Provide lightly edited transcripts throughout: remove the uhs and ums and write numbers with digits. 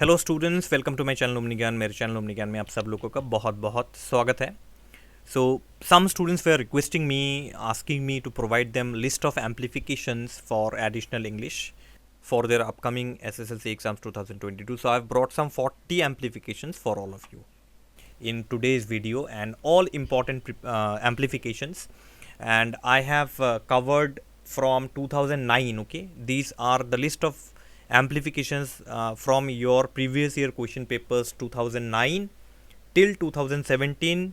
Hello students, welcome to my channel Omni Gyan. मेरे channel Omni ज्ञान में आप सब लोगों का बहुत बहुत स्वागत है। So some students were requesting me, asking me to provide them list of amplifications for additional English for their upcoming SSLC exams 2022. So I've brought some 40 amplifications for all of you in today's video, and all important amplifications, and I have covered from 2009. Okay, these are the list of amplifications from your previous year question papers 2009 till 2017,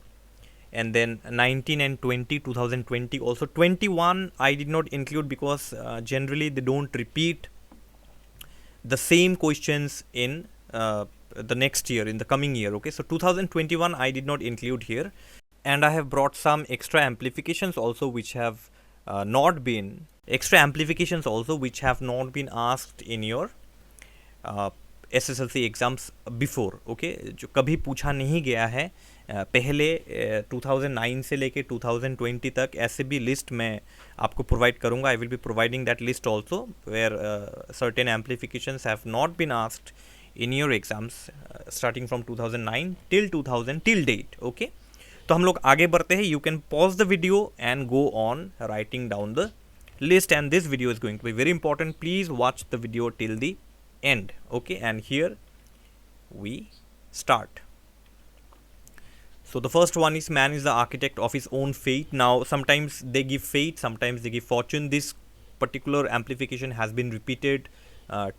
and then 19 and 20, 2020 also. 21 I did not include because generally they don't repeat the same questions in the next year, in the coming year. Okay, so 2021 I did not include here, and I have brought some extra amplifications also which have not been asked in your SSLC exams before. Okay, जो कभी पूछा नहीं गया है पहले 2009 से लेके 2020 तक, ऐसे भी लिस्ट मैं आपको प्रोवाइड करूंगा। I will be providing that list also where certain amplifications have not been asked in your exams starting from 2009 till 2000 till date. Okay, तो हम लोग आगे बढ़ते हैं। You can pause the video and go on writing down the list, and this video is going to be very important. Please watch the video till the end. Okay, and here we start. So the first one is, man is the architect of his own fate. Now sometimes they give fate, sometimes they give fortune. This particular amplification has been repeated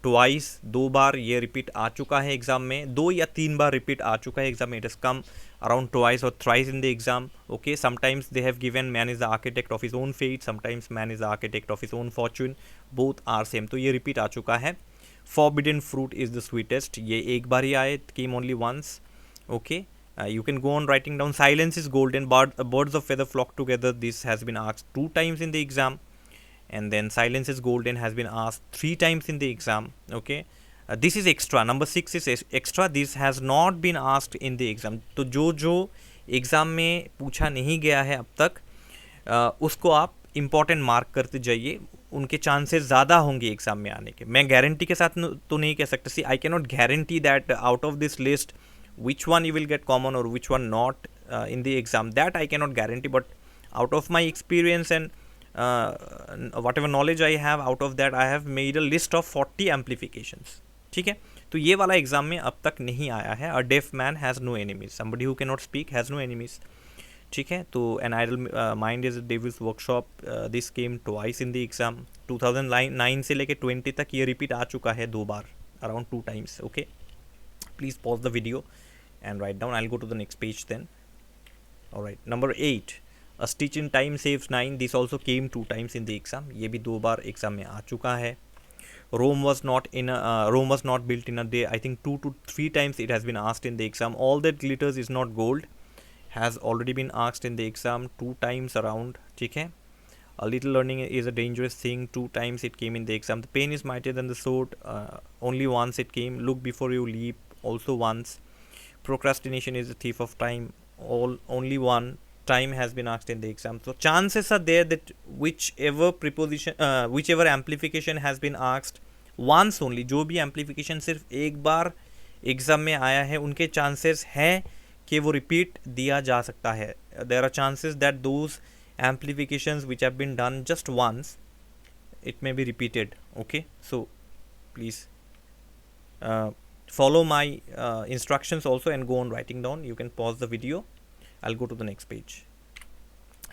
twice. दो बार ये repeat आ चुका है exam में, 2 या 3 बार repeat आ चुका है exam में. It has come around twice or thrice in the exam. Okay, sometimes they have given man is the architect of his own fate, sometimes man is the architect of his own fortune. Both are same. तो ये repeat आ चुका है. Forbidden fruit is the sweetest. ये एक बार ही आए, came only once. Okay, you can go on writing down. Silence is golden. Birds of feather flock together. This has been asked 2 times in the exam. And then silence is golden has been asked 3 times in the exam. Okay, this is extra. Number 6 is extra. This has not been asked in the exam. तो जो exam में पूछा नहीं गया है अब तक, उसको आप इम्पॉर्टेंट मार्क करते जाइए. उनके चांसेस ज़्यादा होंगे एग्ज़ाम में आने के. मैं गारंटी के साथ तो नहीं कह सकता. See, I can not guarantee that out of this list which one you will get common or which one not in the exam. That I cannot guarantee, but out of my experience and whatever knowledge I have, out of that I have made a list of 40 amplifications. ठीक है, तो ये वाला exam में अब तक नहीं आया है. A deaf man has no enemies, somebody who can not speak has no enemies. ठीक है, तो an idle mind is devil's workshop, this came twice in the exam. 2009 से लेके 20 तक ये रिपीट आ चुका है 2 बार, around 2 times. Okay, please pause the video and write down. I'll go to the next page then. All right, number 8, a stitch in time saves 9. This also came 2 times in the exam. ये भी 2 बार exam में आ चुका है. Rome was not built in a day. I think 2 to 3 times it has been asked in the exam. All that glitters is not gold has already been asked in the exam 2 times around. ठीक है, a little learning is a dangerous thing. 2 times it came in the exam. The pain is mightier than the sword. Only once it came. Look before you leap, also once. Procrastination is the thief of time. Only one time has been asked in the exam. So chances are there that whichever amplification has been asked once only, जो भी amplification सिर्फ एक बार exam में आया है, उनके chances है कि वो रिपीट दिया जा सकता है. There are chances that those amplifications which have been done just once, it may be repeated. Okay, so please follow my instructions also and go on writing down. You can pause the video. I'll go to the next page.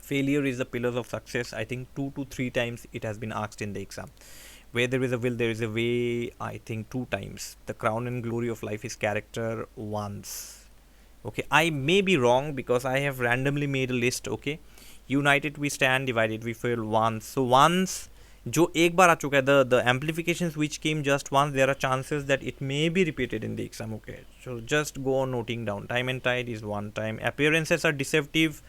Failure is the pillars of success. I think 2 to 3 times it has been asked in the exam. Where there is a will, there is a way. I think 2 times. The crown and glory of life is character, once. Okay, I may be wrong because I have randomly made a list. Okay, united we stand, divided we fail, once. So once जो एक बार आ चुका है, the amplifications which came just once, there are chances that it may be repeated in the exam. Okay, so just go on noting down. Time and tide is 1 time. Appearances are deceptive.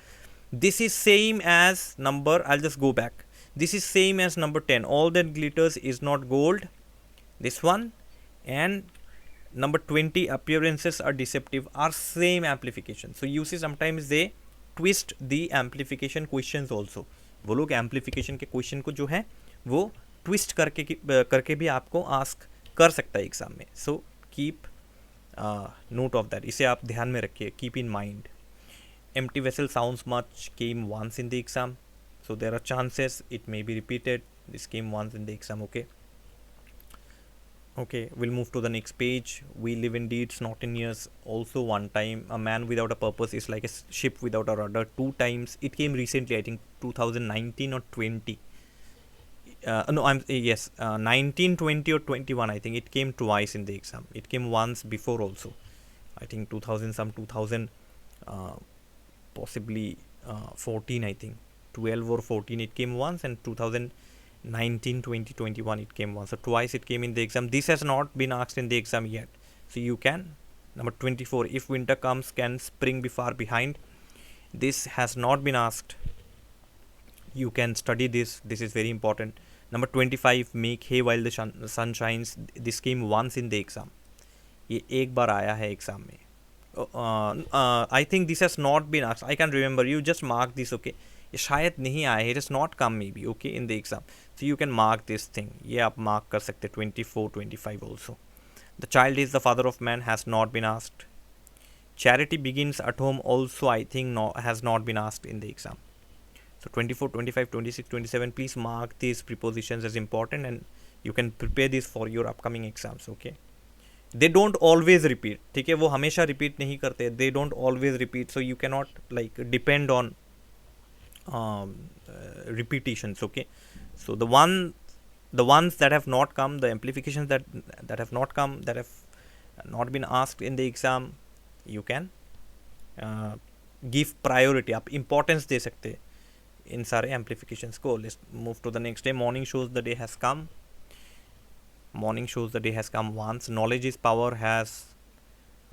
This is same as number, I'll just go back. This is same as number 10. All that glitters is not gold. This one. And number 20, appearances are deceptive, are same amplification. So you see sometimes they twist the amplification questions also. वो लोग amplification के question को जो है वो twist करके भी आपको आस्क कर सकता है एग्जाम में. So keep note of that, इसे आप ध्यान में रखिए, keep in mind. Empty vessel sounds much came once in the exam, so there are chances it may be repeated. This came once in the exam. Okay, we'll move to the next page. We live in deeds, not in years. Also, one time, a man without a purpose is like a ship without a rudder. Two times it came recently, I think 2019 or 20. No, I'm yes, 19, 20 or 21. I think it came twice in the exam. It came once before also. I think 2000, some 2000, possibly 14. I think 12 or 14. It came once, and 2019, 20, 21. It came once. So twice it came in the exam. This has not been asked in the exam yet. So you can. Number 24. If winter comes, can spring be far behind? This has not been asked. You can study this. This is very important. Number 25, make hay while the sun shines. This came once in the exam. ये एक बार आया है exam में. I think this has not been asked. I can't remember. You just mark this, okay? ये शायद नहीं आया है. It has not come maybe, okay, in the exam. So you can mark this thing. ये आप mark कर सकते. 24, 25 also. The child is the father of man has not been asked. Charity begins at home also, I think, has not been asked in the exam. So 24, 25, 26, 27, please mark these prepositions as important, and you can prepare this for your upcoming exams, okay? They don't always repeat, ठीक है, वो हमेशा repeat नहीं करते. They don't always repeat, so you cannot like depend on repetitions, okay? So the ones that have not come, the amplifications that have not come, that have not been asked in the exam, you can give priority. आप importance दे सकते इन सारे amplifications को. Let's move to the next day. Morning shows the day has come. Morning shows the day has come once. Knowledge is power has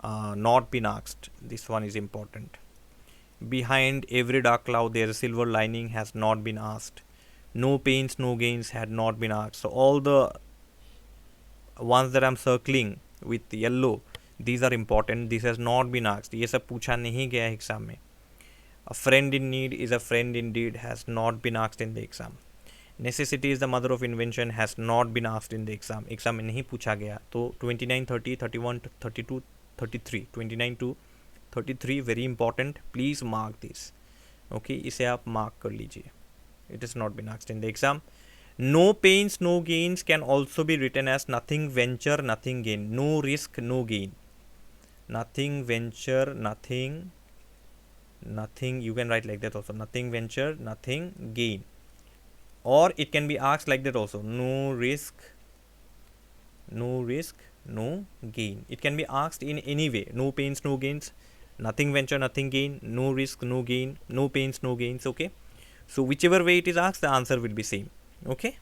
not been asked. This one is important. Behind every dark cloud there is a silver lining has not been asked. No pains, no gains had not been asked. So all the ones that I'm circling with yellow, these are important. This has not been asked. ये सब पूछा नहीं गया exam में. A friend in need is a friend indeed has not been asked in the exam. Necessity is the mother of invention has not been asked in the exam. Exam में नहीं पूछा गया. तो 29, 30, 31, 32, 33, 29 to 33 very important. Please mark this. Okay, इसे आप mark कर लीजिए. It has not been asked in the exam. No pains, no gains can also be written as nothing venture, nothing gain. No risk, no gain. Nothing venture, nothing. You can write like that also. Nothing venture, nothing gain. Or it can be asked like that also. No risk, no gain. It can be asked in any way. No pains, no gains. Nothing venture, nothing gain. No risk, no gain. No pains, no gains. Okay. So whichever way it is asked, the answer will be same. Okay.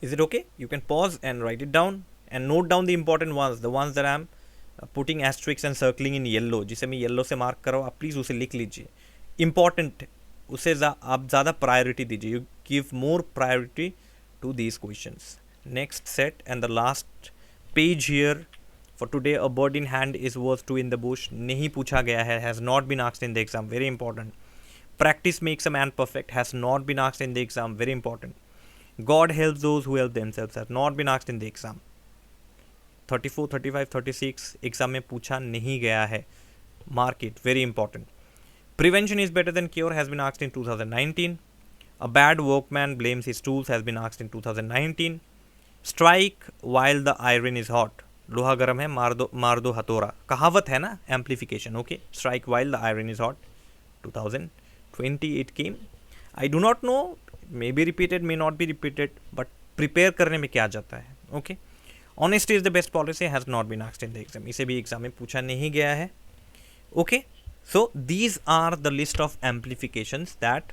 Is it okay? You can pause and write it down and note down the important ones. The ones that I am putting asterisks and circling in yellow. जिसे मैं yellow से mark कर रहा हूँ, आप please उसे लिख लीजिए. Important. उसे आप ज़्यादा priority दीजिए. You give more priority to these questions. Next set and the last page here for today. A bird in hand is worth two in the bush. नहीं पूछा गया है. Has not been asked in the exam. Very important. Practice makes a man perfect. Has not been asked in the exam. Very important. God helps those who help themselves. Has not been asked in the exam. 34, 35, 36 exam में पूछा नहीं गया है. Mark it. Very important. Prevention is better than cure has been asked in 2019. A bad workman blames his tools has been asked in 2019. Strike while the iron is hot. लोहा गर्म है, मार दो हथौड़ा. कहावत है ना, amplification. Okay. Strike while the iron is hot. 2020 it came. I do not know. May be repeated, may not be repeated. But prepare करने में क्या जाता है. Okay. Honesty is the best policy has not been asked in the exam. इसे भी exam में पूछा नहीं गया है. Okay. So these are the list of amplifications that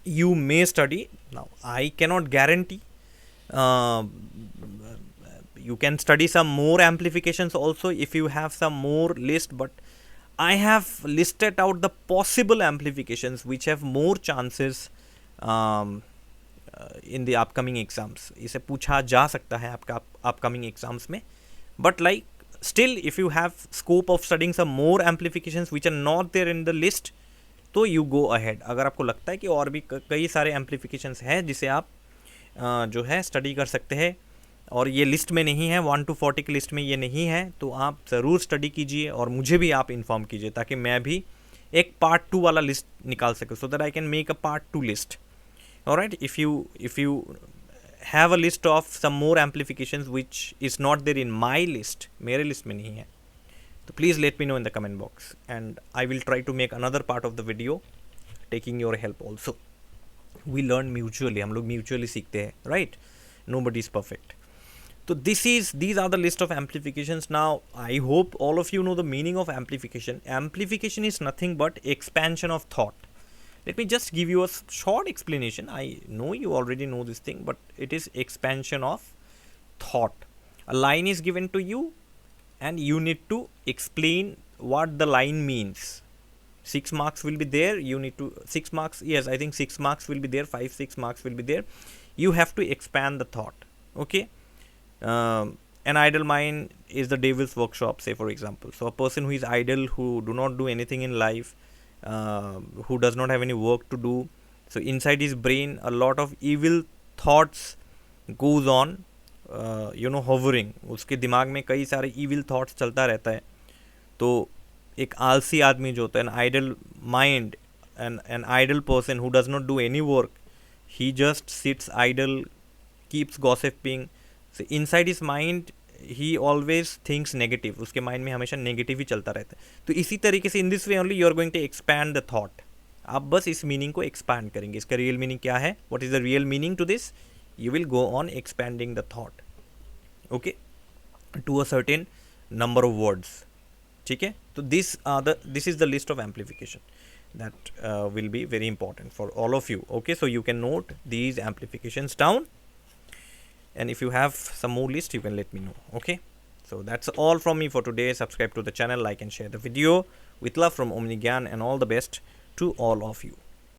you may study. Now I cannot guarantee. You can study some more amplifications also if you have some more list, but I have listed out the possible amplifications which have more chances in the upcoming exams. इसे पूछा जा सकता है आपका upcoming exams में, but like still if you have scope of studying some more amplifications which are not there in the list, तो you go ahead. अगर आपको लगता है कि और भी कई सारे amplifications हैं जिसे आप जो है study कर सकते हैं, और ये लिस्ट में नहीं है, 1 to 40 की लिस्ट में ये नहीं है, तो आप ज़रूर स्टडी कीजिए और मुझे भी आप इन्फॉर्म कीजिए ताकि मैं भी एक पार्ट 2 वाला लिस्ट निकाल सकूँ, so that I can make a part 2 list. Alright, if you have a list of some more amplifications which is not there in my list, मेरे लिस्ट में नहीं है, तो please let me know in the comment box and I will try to make another part of the video taking your help also. We learn mutually, हम लोग mutually सीखते हैं, right? Nobody is perfect. So these are the list of amplifications. Now I hope all of you know the meaning of amplification. Amplification is nothing but expansion of thought. Let me just give you a short explanation. I know you already know this thing, but it is expansion of thought. A line is given to you and you need to explain what the line means. 6 marks will be there. You need to 6 marks. Yes, I think 6 marks will be there. 5-6 marks will be there. You have to expand the thought. Okay. An idle mind is the devil's workshop, say for example. So a person who is idle, who do not do anything in life, who does not have any work to do, so inside his brain a lot of evil thoughts goes on, hovering. उसके दिमाग में कई सारे evil thoughts चलता रहता है. तो एक आलसी आदमी जो होता है, an idle mind, an idle person who does not do any work, he just sits idle, keeps gossiping. So inside his mind he always thinks negative. उसके माइंड में हमेशा नेगेटिव ही चलता रहता है. तो इसी तरीके से in this way only you are going to expand the thought. आप बस इस मीनिंग को एक्सपैंड करेंगे. इसका रियल मीनिंग क्या है, what is the real meaning to this, you will go on expanding the thought, okay, to a certain number of words. ठीक है, तो this is the list of amplification that will be very important for all of you. Okay, so you can note these amplifications down, and if you have some more list you can let me know. Okay, so that's all from me for today. Subscribe to the channel, like and share the video. With love from Omni Gyan, and all the best to all of you.